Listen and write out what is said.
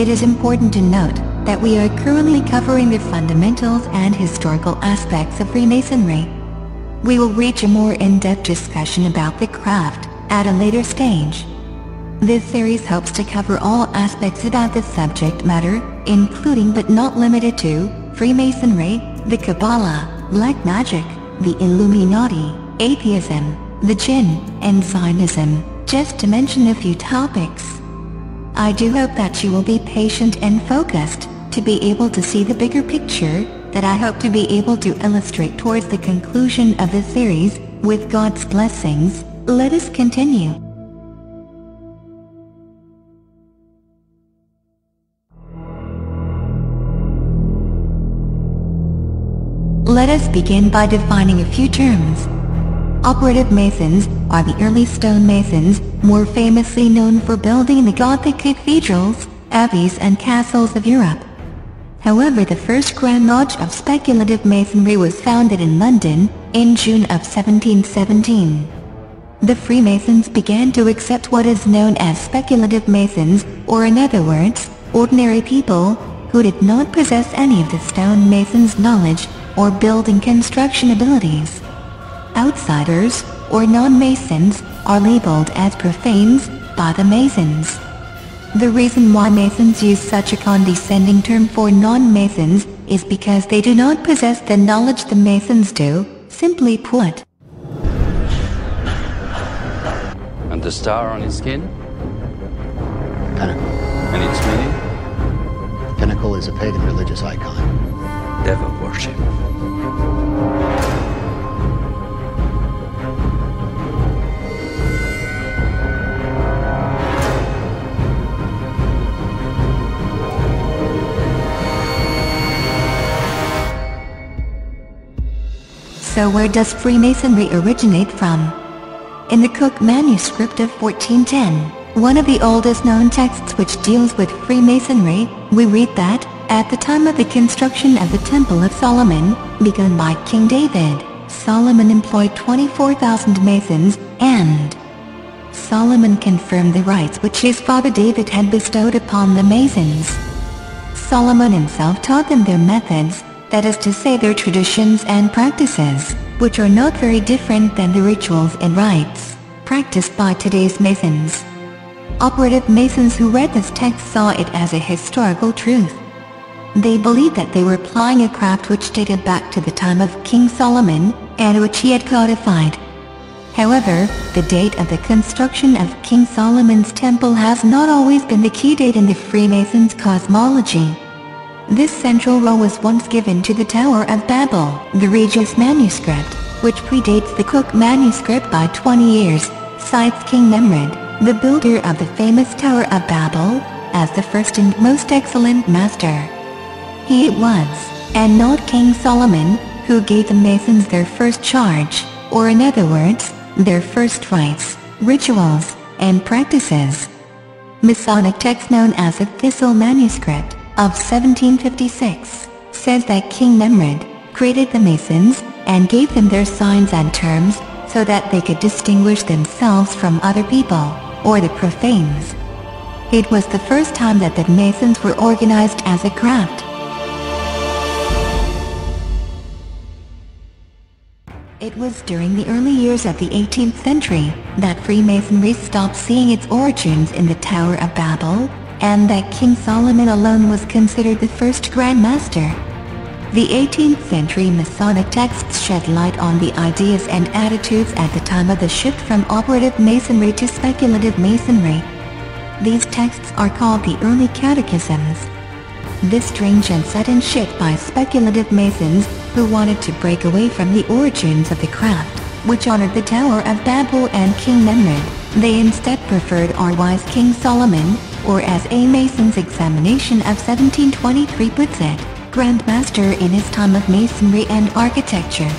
It is important to note that we are currently covering the fundamentals and historical aspects of Freemasonry. We will reach a more in-depth discussion about the craft at a later stage. This series hopes to cover all aspects about the subject matter, including but not limited to Freemasonry, the Kabbalah, black magic, the Illuminati, atheism, the Jinn, and Zionism, just to mention a few topics. I do hope that you will be patient and focused to be able to see the bigger picture that I hope to be able to illustrate towards the conclusion of this series. With God's blessings, let us continue. Let us begin by defining a few terms. Operative Masons are the early stonemasons, more famously known for building the Gothic cathedrals, abbeys and castles of Europe. However, the first Grand Lodge of Speculative Masonry was founded in London in June of 1717. The Freemasons began to accept what is known as Speculative Masons, or in other words, ordinary people who did not possess any of the stonemasons' knowledge or building construction abilities. Outsiders, or non-Masons, are labeled as profanes by the Masons. The reason why Masons use such a condescending term for non-Masons is because they do not possess the knowledge the Masons do, simply put. And the star on his skin? Pinnacle. And its meaning? Pinnacle is a pagan religious icon. Devil worship. So where does Freemasonry originate from? In the Cook manuscript of 1410, one of the oldest known texts which deals with Freemasonry, we read that, at the time of the construction of the Temple of Solomon, begun by King David, Solomon employed 24,000 Masons, and Solomon confirmed the rights which his father David had bestowed upon the Masons. Solomon himself taught them their methods, that is to say their traditions and practices, which are not very different than the rituals and rites practiced by today's Masons. Operative Masons who read this text saw it as a historical truth. They believed that they were applying a craft which dated back to the time of King Solomon, and which he had codified. However, the date of the construction of King Solomon's temple has not always been the key date in the Freemasons' cosmology. This central role was once given to the Tower of Babel, the Regius manuscript, which predates the Cook manuscript by 20 years, cites King Nimrod, the builder of the famous Tower of Babel, as the first and most excellent master. He it was, and not King Solomon, who gave the Masons their first charge, or in other words, their first rites, rituals, and practices. Masonic text known as the Thistle manuscript of 1756 says that King Nimrod created the Masons and gave them their signs and terms so that they could distinguish themselves from other people, or the profanes. It was the first time that the Masons were organized as a craft. It was during the early years of the 18th century that Freemasonry stopped seeing its origins in the Tower of Babel, and that King Solomon alone was considered the first Grand Master. The 18th century Masonic texts shed light on the ideas and attitudes at the time of the shift from operative Masonry to speculative Masonry. These texts are called the early catechisms. This strange and sudden shift by speculative Masons, who wanted to break away from the origins of the craft, which honored the Tower of Babel and King Nimrod, they instead preferred our wise King Solomon, or as a Mason's examination of 1723 puts it, Grand Master in his time of Masonry and architecture.